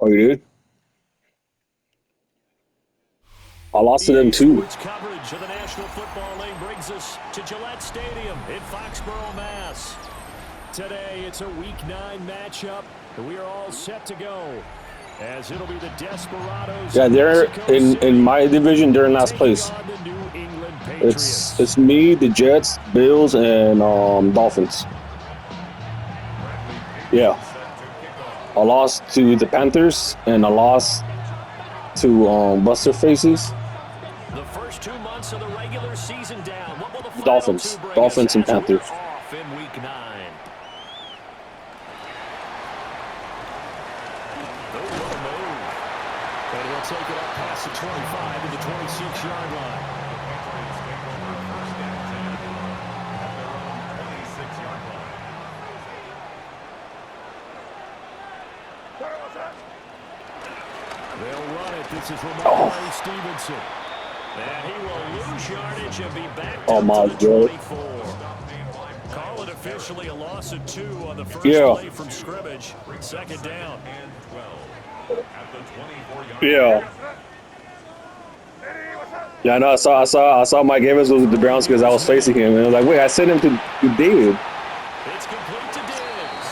Oh, you did? I lost to them EA too. Sports coverage of the National Football League brings us to Gillette Stadium in Foxborough, Mass. Today, it's a Week 9 matchup, and we are all set to go, as it'll be the Desperados Yeah, of they're Mexico in City my division. They're in last taking place. on the New England It's Patriots. me, the Jets, Bills, and Dolphins. Yeah, I lost to the Panthers, and I lost to Buster Faces, The first 2 months of the regular season down. What will the final two Dolphins, bring us Dolphins and as we're Panthers. off in Week 9? Oh, what a move. And he'll take it up past the 25 to the 26-yard line. They'll run it. This is Oh, Ramon Stevenson. And he will lose yardage and be backed oh up to my the God. 24. Call it officially a loss of 2 on the first Yeah, play from scrimmage. Second down. yeah, yeah. I know. I saw Mike Evans was with the Browns because I was facing him, and I was like, wait, I sent him to David. It's complete to Diggs.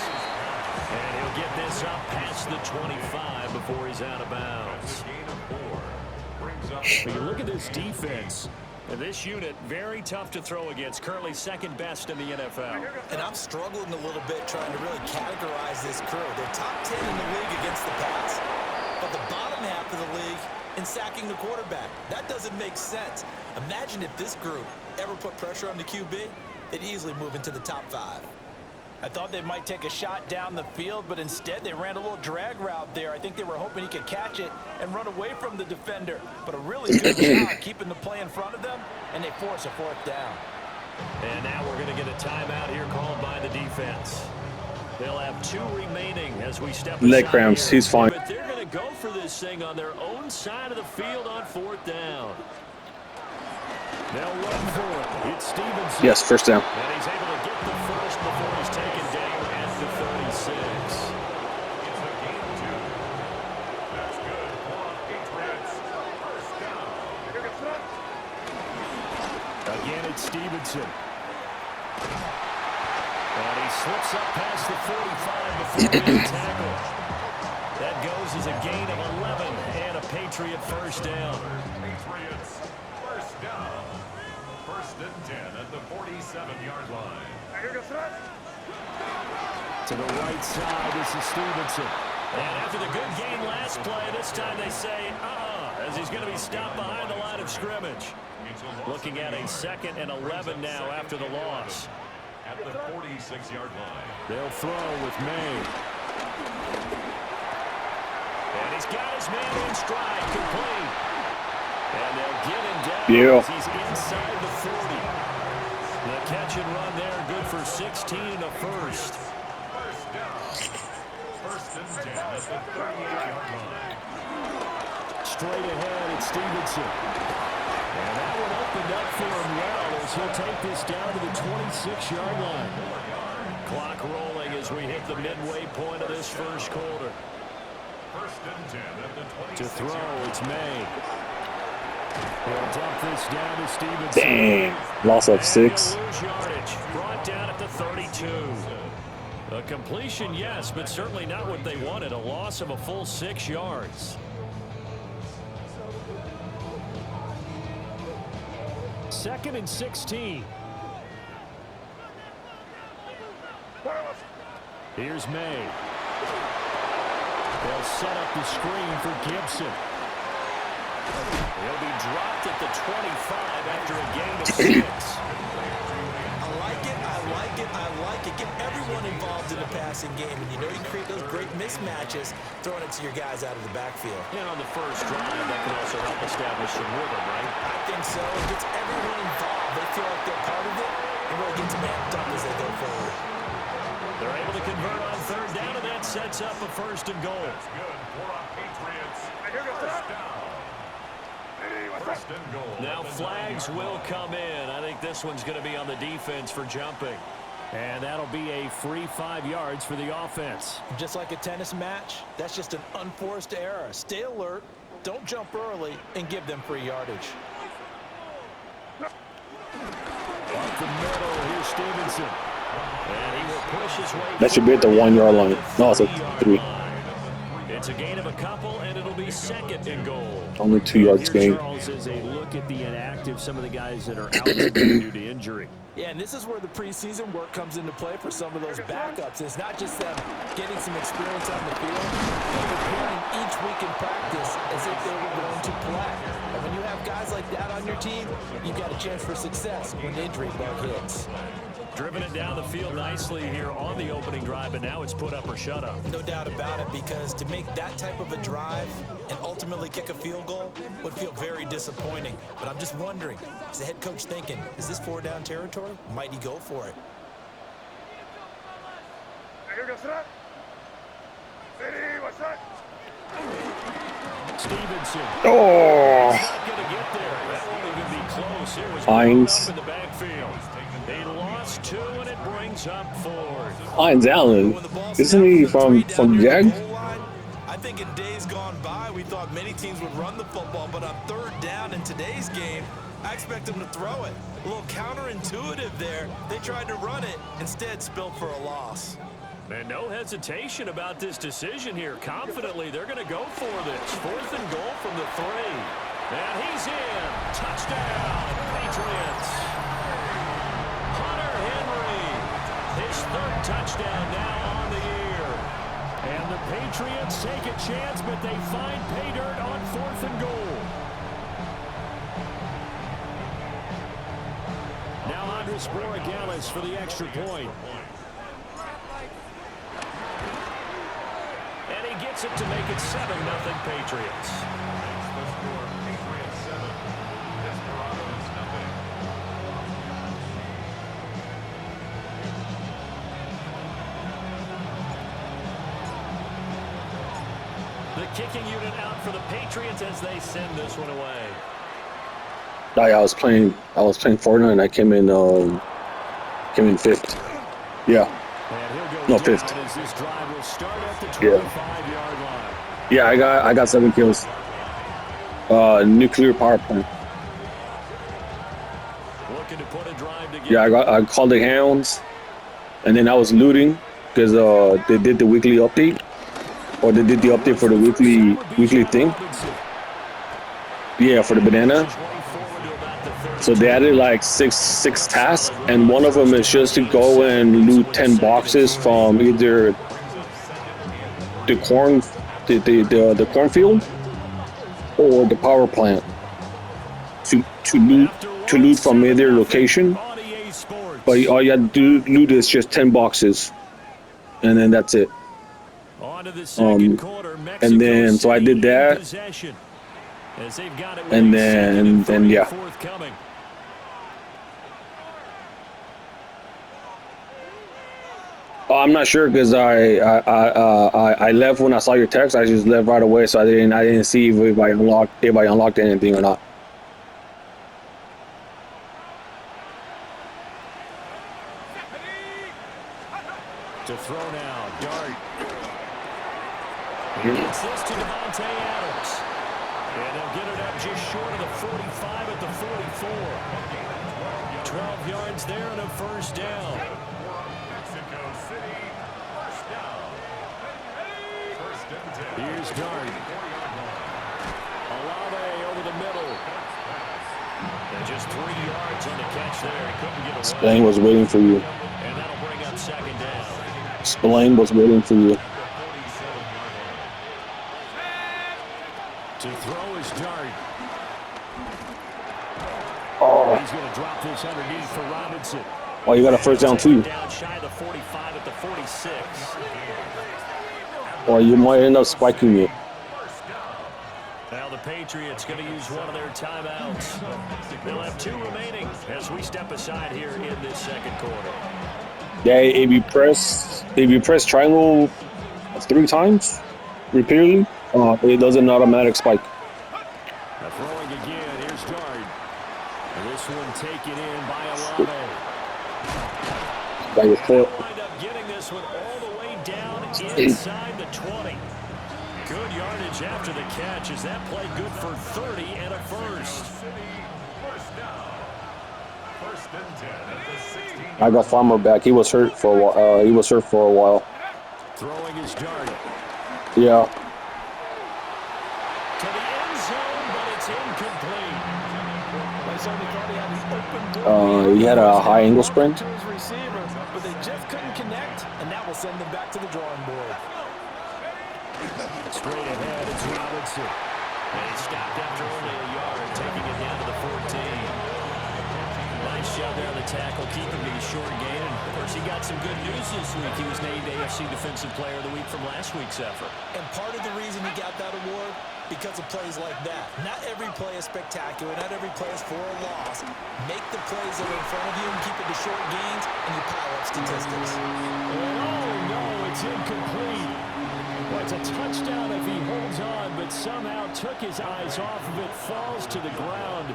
And he'll get this up past the 25 before he's out of bounds. But you look at this defense. This unit, very tough to throw against. Currently second best in the NFL. And I'm struggling a little bit trying to really categorize this crew. They're top 10 in the league against the pass, but the bottom half of the league in sacking the quarterback. That doesn't make sense. Imagine if this group ever put pressure on the QB, they'd easily move into the top 5. I thought they might take a shot down the field, but instead they ran a little drag route there. I think they were hoping he could catch it and run away from the defender. But a really good job keeping the play in front of them, and they force a 4th down. And now we're going to get a timeout here called by the defense. They'll have 2 remaining as we step Leg aside cramps. here. He's fine. But they're going to go for this thing on their own side of the field on 4th down. They'll run for it. It's Stevenson. Yes, first down. And he's able to get the first before he's taken down at the 36. Again, it's Stevenson. And he slips up past the 45 before being tackled. That goes as a gain of 11 and a Patriot first down. Patriots first down. 1st and 10 at the 47-yard line. To the right side, this is Stevenson. And after the good gain last play, this time they say, as he's going to be stopped behind the line of scrimmage. Looking at a 2nd and 11 now after the loss. At the 46-yard line. They'll throw with May. And he's got his man in stride, complete. And they'll get him down Yeah. as he's inside the 40. The catch and run there, good for 16 and a first. First down. 1st and 10 at the 38-yard line. Straight ahead, it's Stevenson. And that one opened up for him well as he'll take this down to the 26-yard line. Clock rolling as we hit the midway point of this first quarter. 1st and 10 at the 26-yard line. To throw, it's May. He'll dump this down to Stevenson. Dang, loss of 6. And he'll lose yardage. Brought down at the 32. A completion, yes, but certainly not what they wanted. A loss of a full 6 yards. 2nd and 16. Here's May. They'll set up the screen for Gibson. He'll be dropped at the 25 after a gain of 6. I like it. Get everyone involved in the passing game. And you know you create those great mismatches throwing it to your guys out of the backfield. And on the first drive, that can also help establish some rhythm, right? I think so. It gets everyone involved. They feel like they're part of it and really gets them amped up as they go forward. They're able to convert on 3rd down, and that sets up a 1st and goal. That's good for our Patriots. First down. First and goal. Now flags will come in. I think this one's going to be on the defense for jumping. And that'll be a free 5 yards for the offense. Just like a tennis match, that's just an unforced error. Stay alert, don't jump early, and give them free yardage. Up the middle, here's Stevenson. And he will push his way. That should be at the 1 yard line. No, it's a 3. It's a gain of a couple, and it'll be second and goal. Only 2 yards gain. Charles, as a look at the inactive, some of the guys that are out due to injury. Yeah, and this is where the preseason work comes into play for some of those backups. It's not just them getting some experience on the field, but preparing each week in practice as if they were going to play. And when you have guys like that on your team, you've got a chance for success when the injury bug hits. Driven it down the field nicely here on the opening drive, but now it's put up or shut up. No doubt about it, because to make that type of a drive and ultimately kick a field goal would feel very disappointing. But I'm just wondering, is the head coach thinking, is this 4-down territory? Might he go for it? Stevenson. Oh, Not going to get there. That won't even be close. Here was Hines. in the backfield. They lost 2, and it brings up 4. Hines Allen. Isn't he from Jag? I think in days gone by, we thought many teams would run the football, but on 3rd down in today's game, I expect them to throw it. A little counterintuitive there. They tried to run it, instead spilled for a loss. And no hesitation about this decision here. Confidently, they're going to go for this. 4th and goal from the 3. And he's in. Touchdown, Patriots. Hunter Henry, his 3rd touchdown now on the year. And the Patriots take a chance, but they find pay dirt on 4th and goal. Now Andres Borregales for the extra point. And he gets it to make it 7-0 Patriots. The score, Patriots 7, Desperados 0. The kicking unit out for the Patriots as they send this one away. I was playing Fortnite and I came in 5th. Yeah. No, 5th. As this drive will start at the 25-yard line. Yeah, I got 7 kills. Nuclear power plant. Looking to put a drive together. Yeah, I called the hounds, and then I was looting because they did the weekly update, or they did the update for the weekly thing. Yeah, for the banana. So they added like six tasks, and one of them is just to go and loot 10 boxes from either the cornfield or the power plant to loot from either location. But all you have to do loot is just 10 boxes, and then that's it. And then so I did that, and then yeah. I'm not sure because I left when I saw your text. I just left right away, so I didn't see if I unlocked anything or not. To throw now, Dart. He gets this to Devontae Adams. And they'll get it up just short of the 45 at the 44. 12 yards there and a 1st down. Mexico City, 1st down. 1st and 10. Here's Dart. Olave over the middle. And just 3 yards on the catch there. He couldn't get away. Spain was waiting for you. And that'll bring up 2nd down. Spain was waiting for you. To throw is Dart. Oh, He's going to drop this underneath for Robinson. oh, you got a 1st down too. Down shy of the 45 at the 46. Or you might end up spiking it. Now the Patriots going to use one of their timeouts. They'll have 2 remaining as we step aside here in this 2nd quarter. Yeah, if you press triangle 3 times repeatedly, it does an automatic spike. Now throwing again, here's Dart. And this one taken in by Olave. By your And foot. they'll wind up getting this one all the way down inside the 20. Good yardage after the catch. Is that play good for 30 and a first? First down. First and 10 at the 16. I got Farmer back. He was hurt for a while. He was hurt for a while. Throwing his dart. Yeah. To the end zone, but it's incomplete. They certainly thought he had an open ball. He had a high angle sprint. To his receiver, but they just couldn't connect, and that will send them back to the drawing board. Straight ahead, it's Robinson. And he stopped after only a yard, taking it down to the 14. Nice job there on the tackle, keeping the short gain. And of course, he got some good news this week. He was named AFC Defensive Player of the Week from last week's effort. And part of the reason he got that award, because of plays like that. Not every play is spectacular. Not every play is for a loss. Make the plays that are in front of you and keep it to short gains, and you pile up statistics. And oh no, it's incomplete. Well, it's a touchdown if he holds on, but somehow took his eyes off of it, falls to the ground,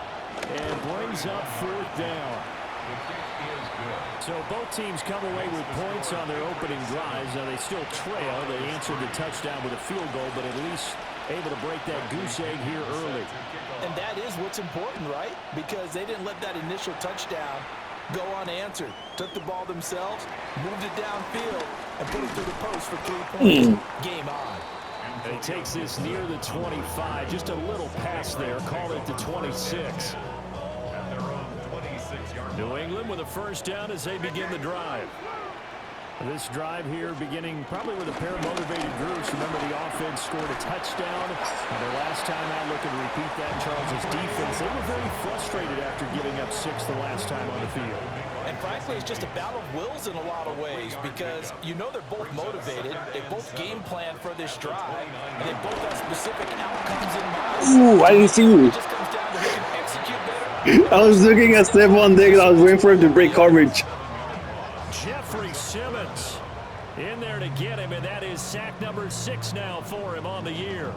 and brings up fourth down. So both teams come away with points on their opening drives. Now they still trail. They answered the touchdown with a field goal, but at least able to break that goose egg here early. And that is what's important, right? Because they didn't let that initial touchdown go unanswered. Took the ball themselves, moved it downfield, and put it through the post for 3 points. Game on. And he takes this near the 25. Just a little pass there. Called it the 26. New England with a first down as they begin the drive. This drive here beginning probably with a pair of motivated groups. Remember, the offense scored a touchdown. And the last time out, looking to repeat that, Charles' defense, they were very frustrated after giving up 6 the last time on the field. And frankly, it's just a battle of wills in a lot of ways because you know they're both motivated. They both game plan for this drive. And they both have specific outcomes in mind. Ooh, I didn't see you. It just comes down to who can execute better. I was looking at Stephon Diggs. I was waiting for him to break coverage. Jeffrey Simmons in there to get him, and that is sack number 6 now for him on the year.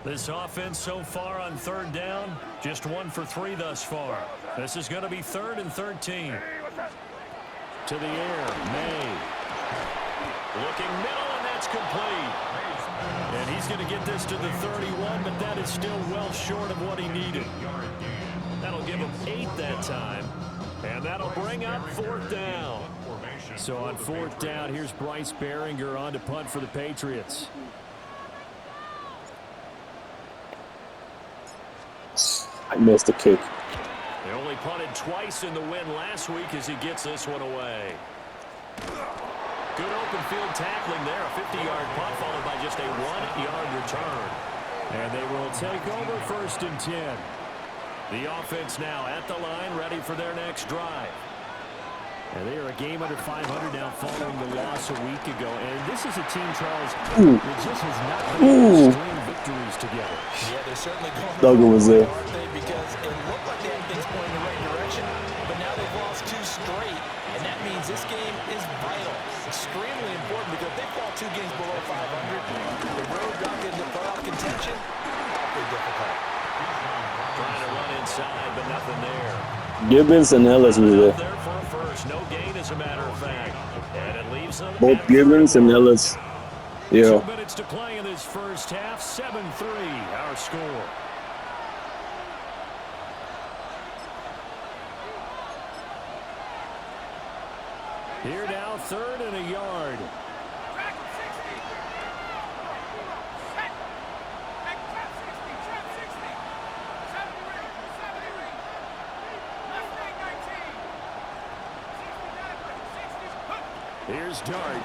This offense so far on third down, just 1 for 3 thus far. This is going to be 3rd and 13. To the air, May. Looking middle, and that's complete. And he's going to get this to the 31, but that is still well short of what he needed. That'll give him 8 that time. And that'll bring up 4th down. So on 4th down, here's Bryce Behringer on to punt for the Patriots. I missed the kick. They only punted twice in the win last week as he gets this one away. Good open field tackling there. A 50-yard punt followed by just a 1-yard return. And they will take over 1st and 10. The offense now at the line, ready for their next drive. And they are a game under 500 now following the loss a week ago. And this is a team, Charles, that just has not been able to string victories together. Yeah, they're certainly going Duggan was there. aren't they? Because it looked like they had things pointing in the right direction, but now they've lost 2 straight. And that means this game is vital. Extremely important because if they fall 2 games below 500, the road back into playoff contention, awfully difficult. Trying to run inside, but nothing there. Gibbons and Ellis were there. There for a first. No gain, as a matter of fact. And it leaves them Both at Gibbons and Ellis. Yeah. 2 minutes to play in this first half. 7-3, our score. Here now, 3rd and a yard. Here's Dart.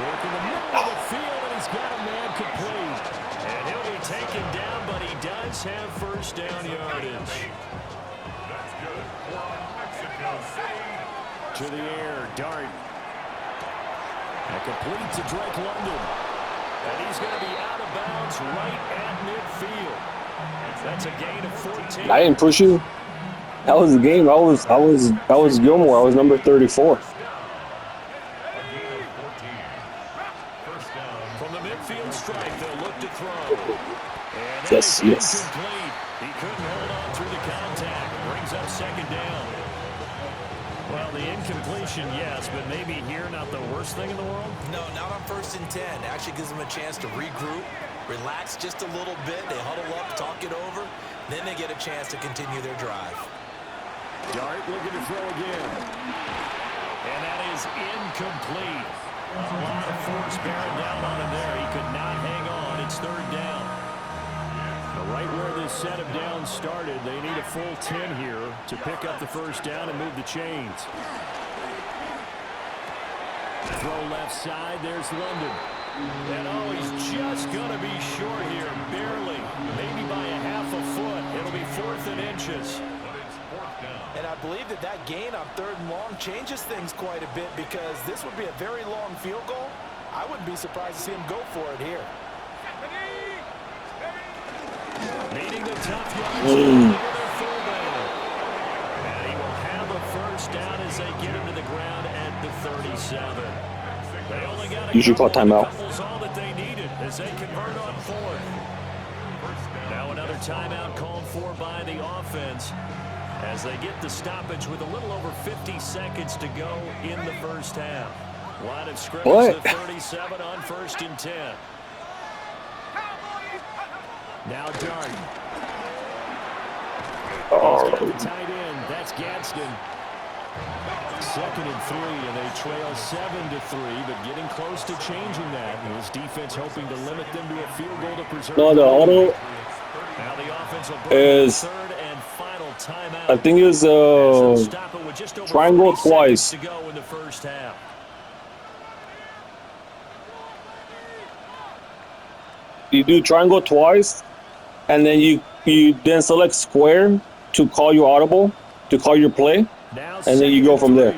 Working the middle of the field, and he's got a man complete. And he'll be taken down, but he does have first down yardage. That's good for Mexico City. To the air, Dart. And complete to Drake London. And he's going to be out of bounds right at midfield. That's a gain of 14. I didn't push you. That was the game. I was Gilmore. I was number 34. From the midfield strike, they'll look to throw. And Yes. incomplete. He couldn't hold on through the contact. Brings up 2nd second down. Well, the incompletion, yes, but maybe here not the worst thing in the world? No, not on 1st and 10. Actually gives them a chance to regroup, relax just a little bit. They huddle up, talk it over. Then they get a chance to continue their drive. Dart looking to throw again. And that is incomplete. A lot of force bearing down on him there. He could not hang on. It's 3rd down. Right where this set of downs started, they need a full 10 here to pick up the 1st down and move the chains. Throw left side, there's London. And oh, he's just going to be short here, barely. Maybe by a half a foot. It'll be 4th and inches. And I believe that gain on 3rd and long changes things quite a bit because this would be a very long field goal. I wouldn't be surprised to see him go for it here. Meeting the tough yards with their fullback. And he will have a 1st down as they get him to the ground at the 37. They only got You should call timeout. all that they needed as they convert on 4th. Now another timeout called for by the offense as they get the stoppage with a little over 50 seconds to go in the 1st half. Line of scrimmage, the 37 on 1st and 10. Now Dart. Oh. The tight end, that's Gadsden. 2nd and 3, and they trail 7-3, but getting close to changing that. And his defense hoping to limit them to a field goal to preserve. No, the auto now the offense will is, 3rd and final timeout. I think is triangle twice. To go in the 1st half. You do triangle twice, and then you then select square to call your audible, to call your play, and then you go from there.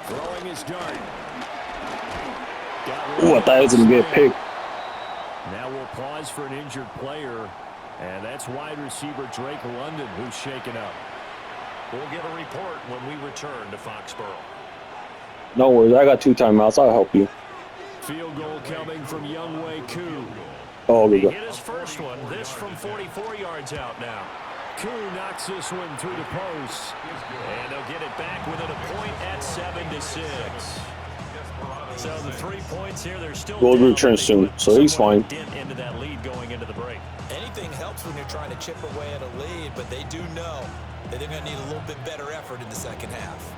Throwing his dart. Ooh, I thought it was going to get picked. Now we'll pause for an injured player, and that's wide receiver Drake London who's shaken up. We'll get a report when we return to Foxborough. No worries, I got 2 timeouts. I'll help you. Field goal coming from Younghoe Koo. Oh, He we hit his first one, this from 44 yards out now. Koo knocks this one through the post, and they'll get it back within a point at 7-6. So the 3 points here, they're still Gold down, returns soon, so he's fine. Dent into that lead going into the break. Anything helps when you're trying to chip away at a lead, but they do know that they're going to need a little bit better effort in the 2nd half.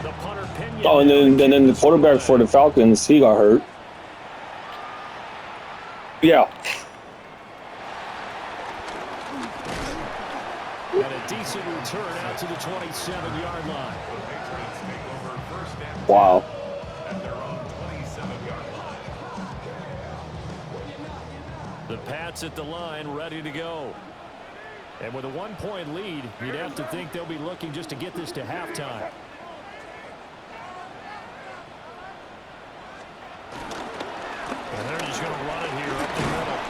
The punter Pinion. Oh, and then the quarterback for the Falcons, he got hurt. Yeah. And a decent return out to the 27-yard line. Wow. The Pats at the line, ready to go. And with a 1-point lead, you'd have to think they'll be looking just to get this to halftime. And they're just going to run it here up the middle.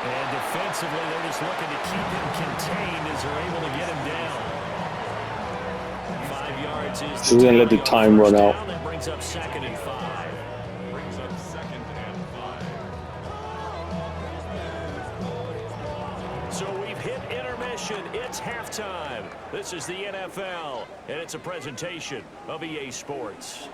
And defensively, they're just looking to keep him contained as they're able to get him down. 5 yards is So we're going to let the time run out. That brings up 2nd and 5. So we've hit intermission. It's halftime. This is the NFL, and it's a presentation of EA Sports.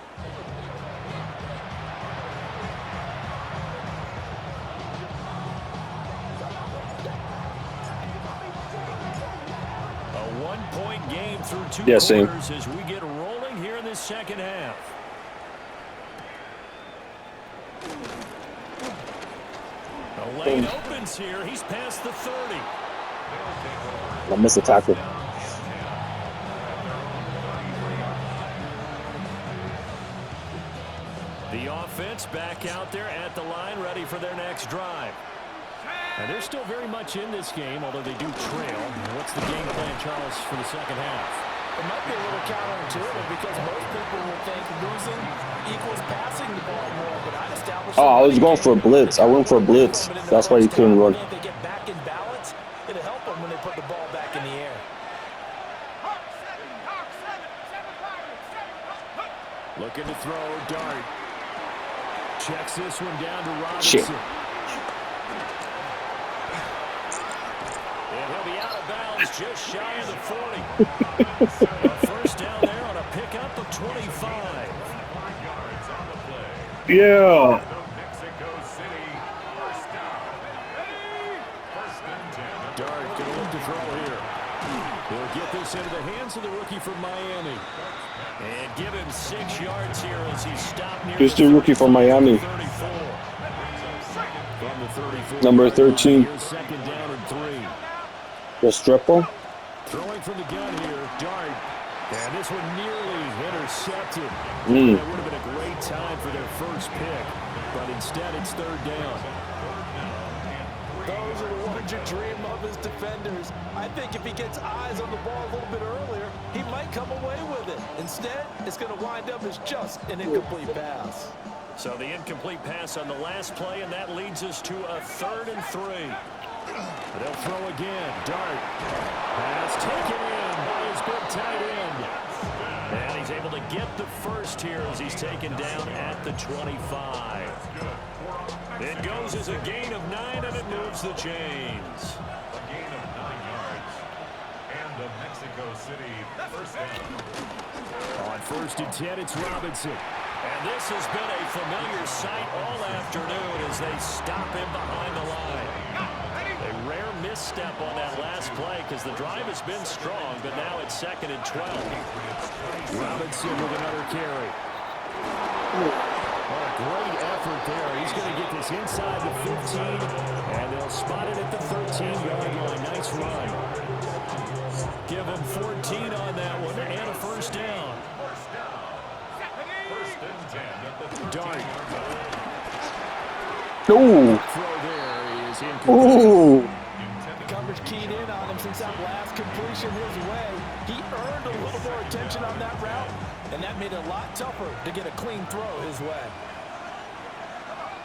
A 1-point game through 2 quarters as we get rolling here in this 2nd half. The lane opens here. He's past the 30. I missed the tackle. The offense back out there at the line, ready for their next drive. And they're still very much in this game, although they do trail. What's the game plan, Charles, for the 2nd half? It might be a little counterintuitive because most people will think losing equals passing the ball more, but I established. Oh, I was going for a blitz. That's why you couldn't run. If they get back in balance, it'll help them when they put the ball back in the air. Looking to throw, Dart. Checks this one down to Robinson. Shit. And he'll be out of bounds just shy of the 40. A first down there on a pickup of 25. Yeah. Dart going to look to throw here. He'll get this into the hands of the rookie from Miami. And give him 6 yards here as he stopped near Just a rookie from Miami. 34. From the 34. Number 13. Here's second down and 3. Restrepo. Throwing from the gun here, Dart. And this one nearly intercepted. That would have been a great time for their first pick. But instead, it's third down. Those are the ones you dream of as defenders. I think if he gets eyes on the ball a little bit earlier, he might come away with it. Instead, it's going to wind up as just an incomplete pass. So the incomplete pass on the last play, and that leads us to a 3rd and 3. They'll throw again. Dart. Pass taken in by his big tight end. And he's able to get the first here as he's taken down at the 25. It goes as a gain of 9, and it moves the chains. A gain of 9 yards. And the Mexico City first down. On 1st and 10, it's Robinson. And this has been a familiar sight all afternoon as they stop him behind the line. A rare misstep on that last play because the drive has been strong, but now it's 2nd and 12. Robinson with another carry. Oh, great effort there. He's going to get this inside the 15, and they'll spot it at the 13-yard line. Nice run. Give him 14 on that one, and a first down. First and 10 at the Dart. No. Throw there is incomplete. Ooh. Coverage keyed in on him since that last completion his way. He earned a little more attention on that route, and that made it a lot tougher to get a clean throw his way.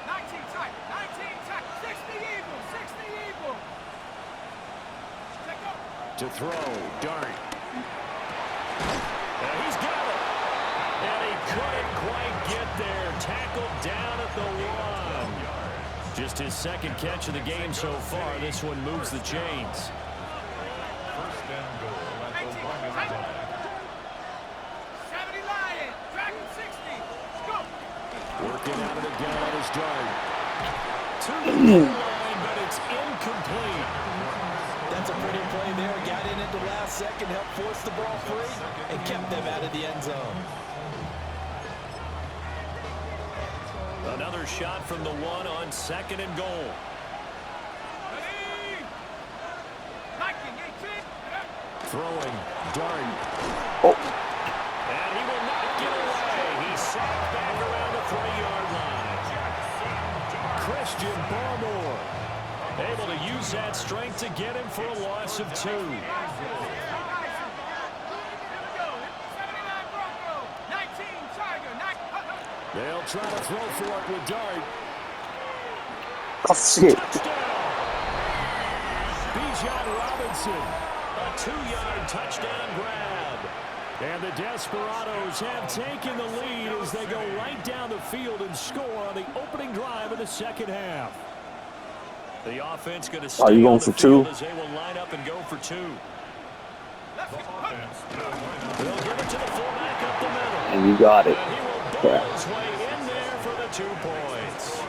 19 tight, 60 Eagles, 60 Eagles. To throw, Dart. And he's got it. And he couldn't quite get there. Tackled down at the 1. Just his 2nd catch of the game so far. This one moves the chains. First and goal at the 1 yard line. 70 Lion, Dragon 60. Go. Working out of the gun is Dart. To the goal line, but it's incomplete. That's a pretty play there. Got in at the last second, helped force the ball free, and kept them out of the end zone. Another shot from the 1 on 2nd and goal. Ready. Liking 18. Throwing, Dart. Oh. And he will not get away. He's sacked back around the 3-yard line. Christian Barmore able to use that strength to get him for a loss of 2. They'll try to throw for it with Dart. Oh, shit. Touchdown! Bijan Robinson. A 2-yard touchdown grab. And the Desperados have taken the lead as they go right down the field and score on the opening drive of the 2nd half. The offense going to stay Are you going on for the field 2? as they will line up and go for 2. The offense will line up. They'll give it to the fullback up the middle. And you got it. And he will ball his way in there for the 2 points.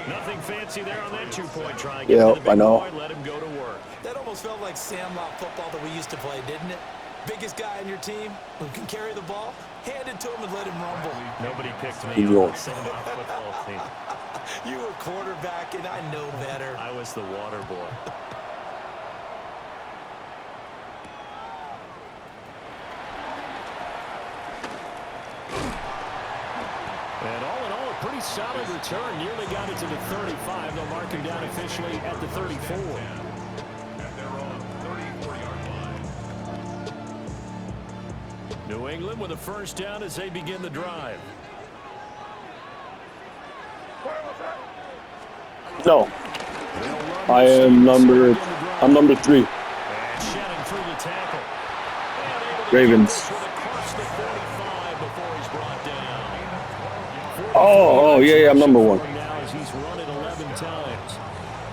Nothing fancy there on that 2-point try. Yep, I know. Let him go to work. That almost felt like Sandlot football that we used to play, didn't it? Biggest guy on your team who can carry the ball, hand it to him and let him rumble. Nobody picked me He's on yours. the Sandlot football team. You were quarterback, and I know better. I was the water boy. And all in all, a pretty solid return. Nearly got it to the 35. They'll mark him down officially at the 34. And they're on 34-yard line. New England with a first down as they begin the drive. No. I'm number 3. Ravens. Oh, yeah, I'm number one.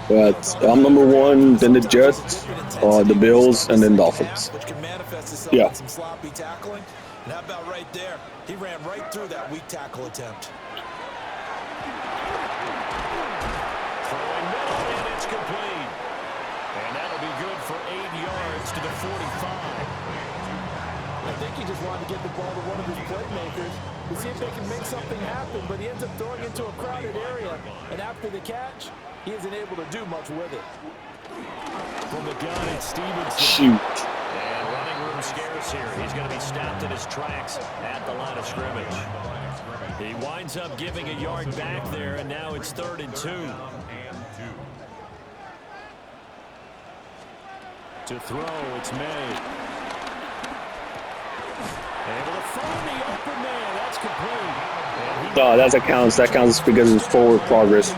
But I'm number one, then the Jets, the Bills, and then Dolphins. Which can manifest itself Yeah. in some sloppy tackling. And how about right there? He ran right through that weak tackle attempt. Throwing middle, and it's complete. And that'll be good for 8 yards to the 45. I think he just wanted to get the ball to one of his playmakers to see if they can make something happen, but he ends up throwing into a crowded area. And after the catch, he isn't able to do much with it. From the gun, it's Stevenson. Shoot. And running room scarce here. He's going to be stopped in his tracks at the line of scrimmage. He winds up giving a yard back there, and now it's 3rd and 2. To throw, it's May. Able to find the open man. That's complete. No, that counts. That counts because it's forward progress.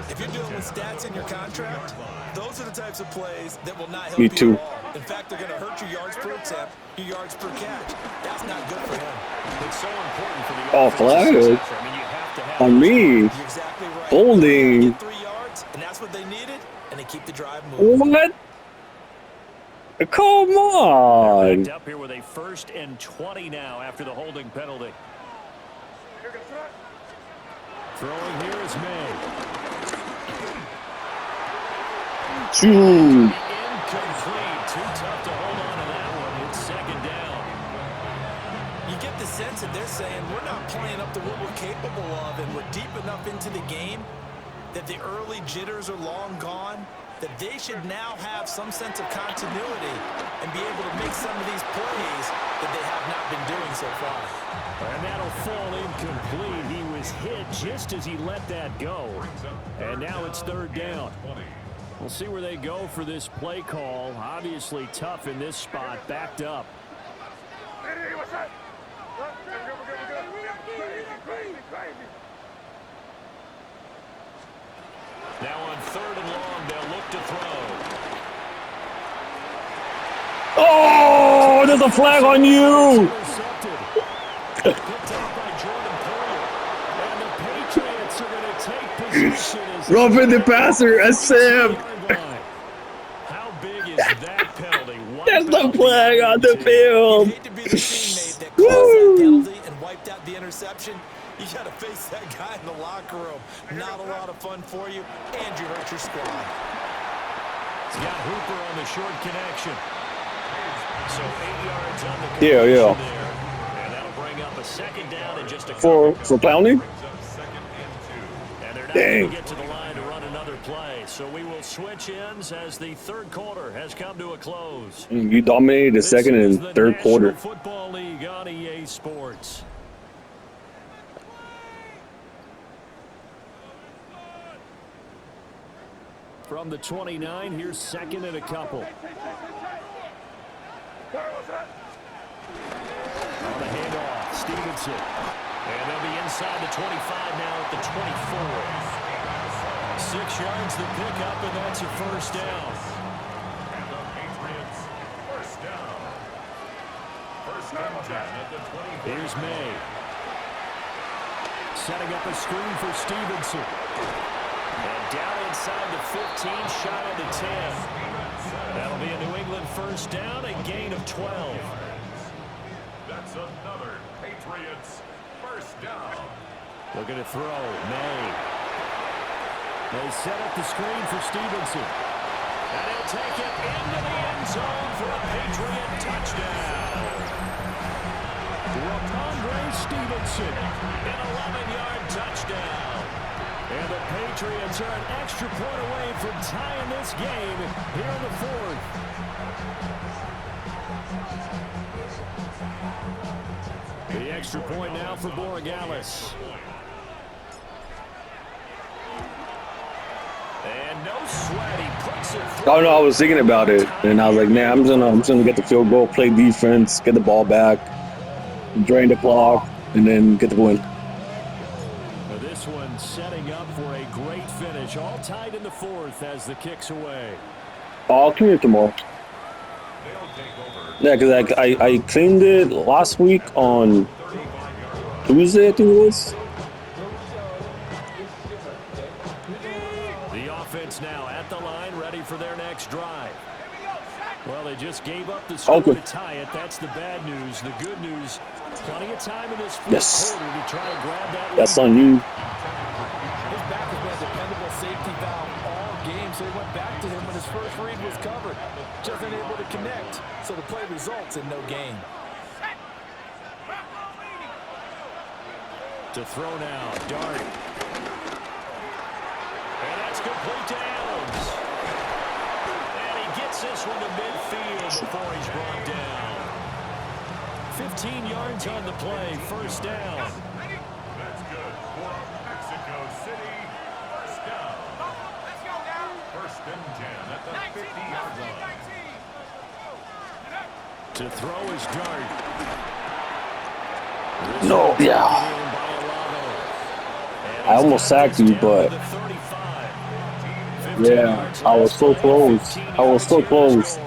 If you're dealing with stats in your contract, those are the types of plays that will not help Me you too. at all. In fact, they're going to hurt your yards per attempt, your yards per catch. That's not good for him. It's so important for the Oh, offense flag. to success. I mean, you have to have On me. You're exactly right. Holding. Get 3 yards, and that's what they needed, and they keep the drive moving. What? Come on. Backed up here with a 1st and 20 now after the holding penalty. Throwing here is May. Shoot. Incomplete. Too tough to hold on to that one. It's 2nd down. You get the sense that they're saying we're not playing up to what we're capable of, and we're deep enough into the game that the early jitters are long gone, that they should now have some sense of continuity and be able to make some of these plays that they have not been doing so far. And that'll fall incomplete. He was hit just as he let that go. And now it's 3rd down. We'll see where they go for this play call. Obviously tough in this spot, backed up. Now on 3rd and long, they'll look to throw. Oh, there's a flag on you. Picked up by Jordan Poyer. And the Patriots are going to take position as Roughing the passer, SM. How big is that penalty? One There's the penalty flag on the You field. hate to be the teammate that caused that penalty and wiped out the interception. You got to face that guy in the locker room. Not a lot of fun for you, and you hurt your squad. He's got Hooper on the short connection. So 8 yards on the Yeah. there. And that'll bring up a 2nd down in just a couple. For pounding? And they're not Dang. going to get to the line to run another play. So we will switch ends as the 3rd quarter has come to a close. You dominated the This 2nd is and the 3rd National quarter. Football League on EA Sports. From the 29, here's 2nd and a couple. On the handoff, Stevenson. And they'll be inside the 25 now at the 24. 6 yards the pickup, and that's a 1st down. And the Patriots, 1st down. 1st and 10 at the 20. Here's May. Setting up a screen for Stevenson. And down inside the 15, shy of the 10. That'll be a New England 1st down, a gain of 12. That's another Patriots 1st down. Looking to throw, May. They set up the screen for Stevenson. And he'll take it into the end zone for a Patriot touchdown. Ramondre Stevenson, an 11-yard touchdown. And the Patriots are an extra point away from tying this game here in the 4th. The extra point now for Borregales. And no sweat, he puts it through. Oh no, I was thinking about it, and I was like, man, I'm just gonna get the field goal, play defense, get the ball back, drain the clock, and then get the win. This one setting up for a great finish. All tied in the 4th as the kick's away. I'll clean it tomorrow. Yeah, because I cleaned it last week on Tuesday, I think it was. The offense now at the line, ready for their next drive. Well, they just gave up the score to tie it. That's the bad news. The good news, plenty of time in this fourth quarter to try to grab that lead. That's on you. His back has been a dependable safety valve all game, so he went back to him when his first read was covered. Just unable to connect, so the play results in no gain. To throw now, Dart. And that's complete to Adams. And he gets this one to midfield before he's brought down. 15 yards on the play, first down. That's good for Mexico City. First down. First and 10 at the 50-yard line. To throw is Dart. No, yeah. I almost sacked you, but yeah, I was so close. I was so close.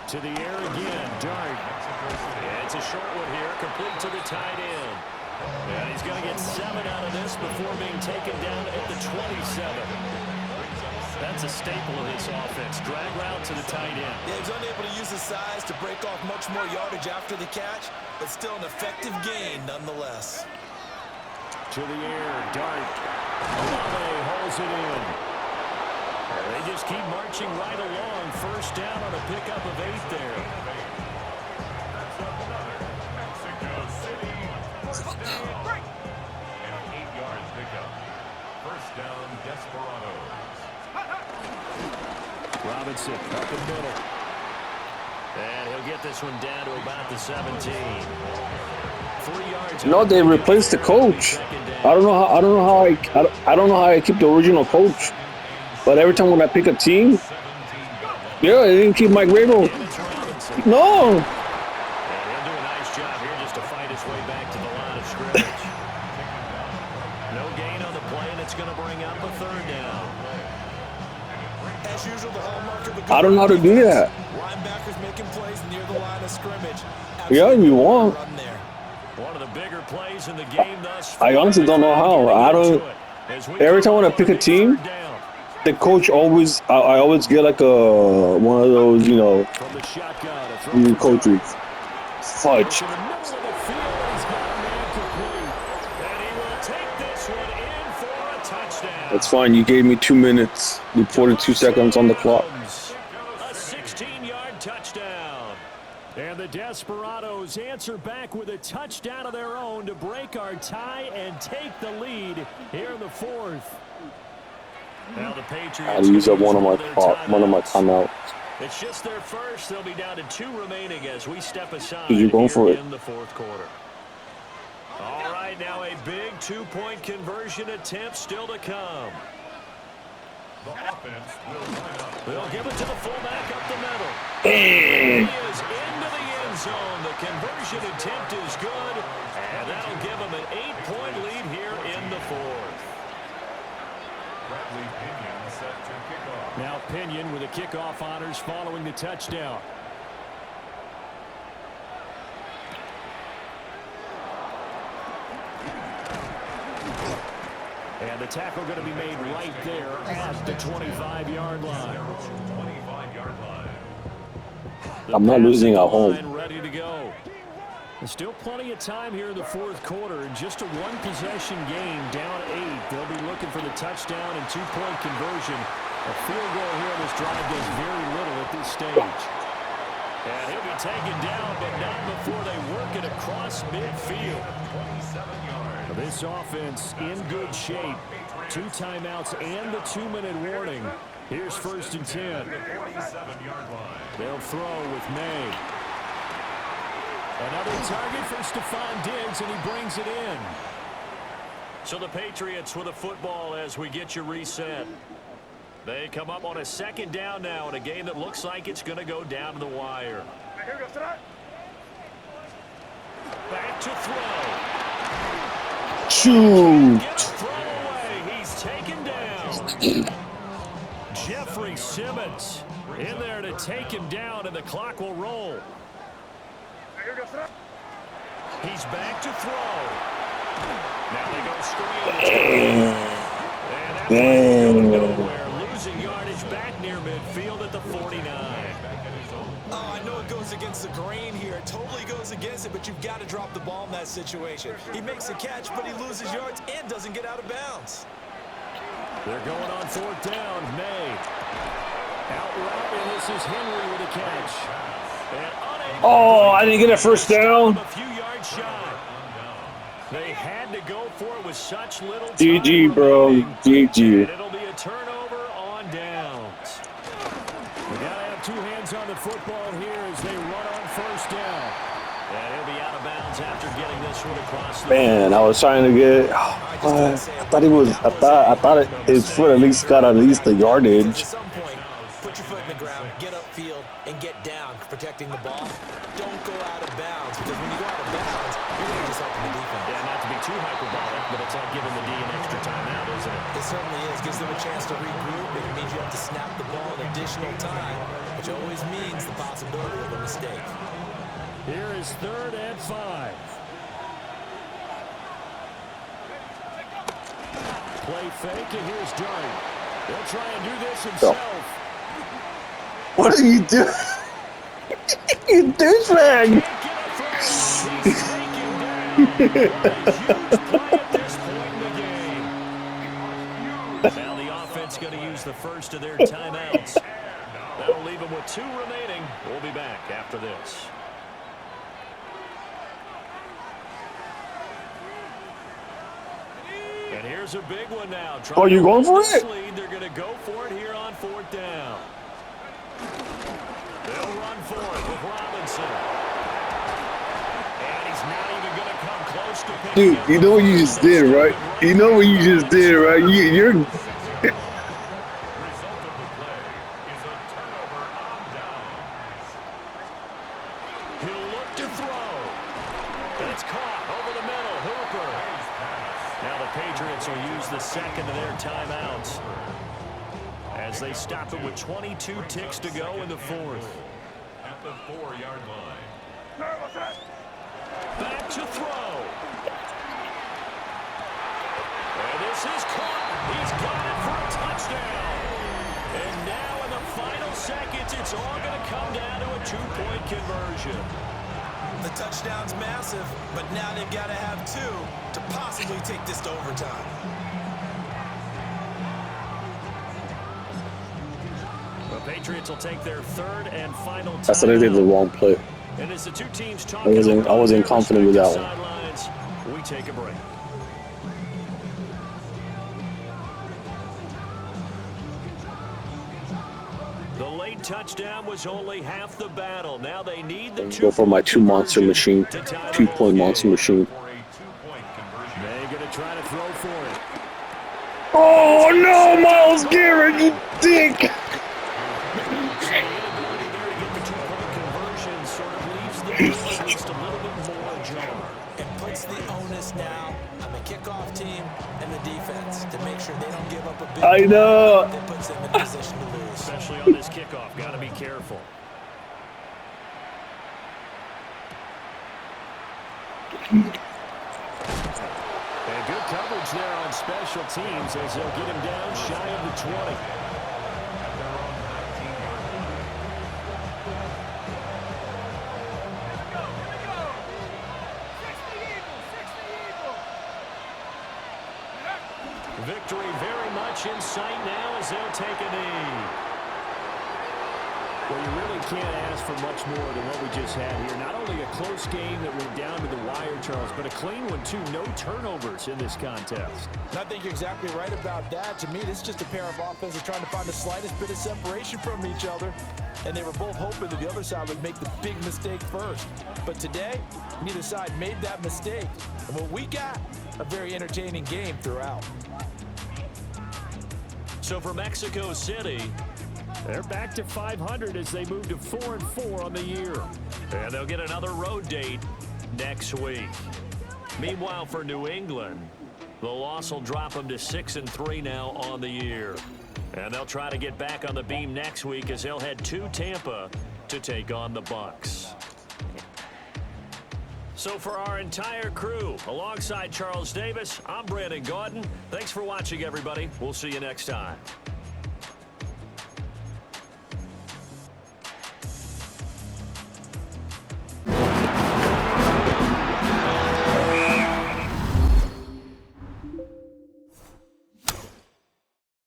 To the air again, Dart. Yeah, it's a short one here, complete to the tight end. And he's going to get 7 out of this before being taken down at the 27. That's a staple of this offense. Drag route to the tight end. Yeah, he's unable to use his size to break off much more yardage after the catch, but still an effective gain nonetheless. To the air, Dart. Olave holds it in. They just keep marching right along. First down on a pickup of 8 there. Mexico City. First down. And 8 yards pickup. First down, Desperados. Robinson up the middle. And he'll get this one down to about the 17. 3 yards. No, they replaced the coach. I don't know how I keep the original coach. But every time when I pick a team, yeah, they didn't keep Mike Rabel. No. And he'll do a nice job here just to fight his way back to the line of scrimmage. No gain on the play, and it's going to bring up a third down. As usual, the hallmark of a good I don't know how to do that. linebackers making plays near the line of scrimmage. Yeah, you want. Run there. One of the bigger plays in the game thus far. I honestly don't know how. I don't. Every time when I pick a team, the coach always, I always get like one of those, you know, from the shotgun, coaches. Fudge. That's fine. You gave me 2 minutes with 42 seconds on the clock. A 16-yard touchdown. And the Desperados answer back with a touchdown of their own to break our tie and take the lead here in the fourth. Now the Patriots. I use up one of my timeouts. It's just their first. They'll be down to 2 remaining as we step aside You going for it? in the fourth quarter. All right, now a big 2-point conversion attempt still to come. The offense will line up. They'll give it to the fullback up the middle. He is into the end zone. The conversion attempt is good, and that'll give them an 8-point lead here in the fourth. Bradley Pinion set to kick off. Now Pinion with the kickoff honors following the touchdown. And the tackle going to be made right there at the 25-yard line. 25-yard line. I'm not losing at home. Ready to go. There's still plenty of time here in the fourth quarter. In just a one-possession game, down 8. They'll be looking for the touchdown and 2-point conversion. A field goal here on this drive does very little at this stage. And he'll be taken down, but not before they work it across midfield. 27 yards. This offense in good shape. 2 timeouts and the 2-minute warning. Here's first and 10. 47-yard line. They'll throw with May. Another target for Stephon Diggs, and he brings it in. So the Patriots with a football as we get you reset. They come up on a second down now in a game that looks like it's going to go down to the wire. Back to throw. Shoot. Throw away. He's taken Jeffrey Simmons in there to take him down, and the clock will roll. He's back to throw. Now they go screen. And that one nowhere. Losing yardage back near midfield at the 49. Oh, I know it goes against the grain here. It totally goes against it, but you've got to drop the ball in that situation. He makes a catch, but he loses yards and doesn't get out of bounds. They're going on fourth down. May. Out route, and this is Henry with a catch. Oh, I didn't get a first down. A few yards shy. They had to go for it with such little time. GG, bro. GG. And it'll be a turnover on downs. We got to have two hands on the football here as they run on first down. And he'll be out of bounds after getting this one across the Man, I was trying to get. I thought he was. I thought his foot at least got at least the yardage. At some point, put your foot in the ground, get upfield, and get down, protecting the ball. Don't go out of bounds, because when you go out of bounds, you're really just helping the defense. Yeah, not to be too hyperbolic, but it's like giving the D an extra timeout, isn't it? It certainly is. Gives them a chance to regroup. It means you have to snap the ball an additional time, which always means the possibility of a mistake. Here is 3rd and 5. Play fake, and here's Durham. He'll try and do this himself. What are you doing? You douchebag! Now the offense going to use the first of their timeouts. That'll leave them with 2 remaining. We'll be back after this. And here's a big one now. Oh, you going for it? They're going to go for it here on 4th down. They'll run for it with Robinson. And he's not even going to come close to picking Dude, you know what you just did, right? You know what you just did, right? You're. Result of the play is a turnover on downs. He'll look to throw. And it's caught over the middle. Hooper. Now the Patriots will use the second of their timeouts as they stop it with 22 ticks to go in the 4th. At the 4-yard line. Back to throw. And this is caught. He's got it for a touchdown. And now in the final seconds, it's all going to come down to a 2-point conversion. The touchdown's massive, but now they've got to have 2 to possibly take this to overtime. The Patriots will take their 3rd and final time. I said I did the wrong play. And as the two teams talk, I wasn't confident with that one. Sidelines, we take a break. The late touchdown was only half the battle. Now they need the 2. Go for my 2 monster machine, 2-point monster machine. For a 2-point conversion. They're going to try to throw for it. Oh no, Myles Garrett, you dick! And puts the onus now on the kickoff team and the defense to make sure they don't give up a big I know. that puts them in a position to lose. Especially on this kickoff. Got to be careful. And good coverage there on special teams as they'll get him down shy of the 20. Victory very much in sight now as they'll take a knee. Well, you really can't ask for much more than what we just had here. Not only a close game that went down to the wire, Charles, but a clean one, too. No turnovers in this contest. I think you're exactly right about that. To me, this is just a pair of offenses trying to find the slightest bit of separation from each other. And they were both hoping that the other side would make the big mistake first. But today, neither side made that mistake. And what we got, a very entertaining game throughout. So for Mexico City, they're back to 500 as they move to 4-4 on the year. And they'll get another road date next week. Meanwhile, for New England, The loss will drop them to 6-3 now on the year. And they'll try to get back on the beam next week as they'll head to Tampa to take on the Bucs. So for our entire crew, alongside Charles Davis, I'm Brandon Gaudin. Thanks for watching, everybody. We'll see you next time.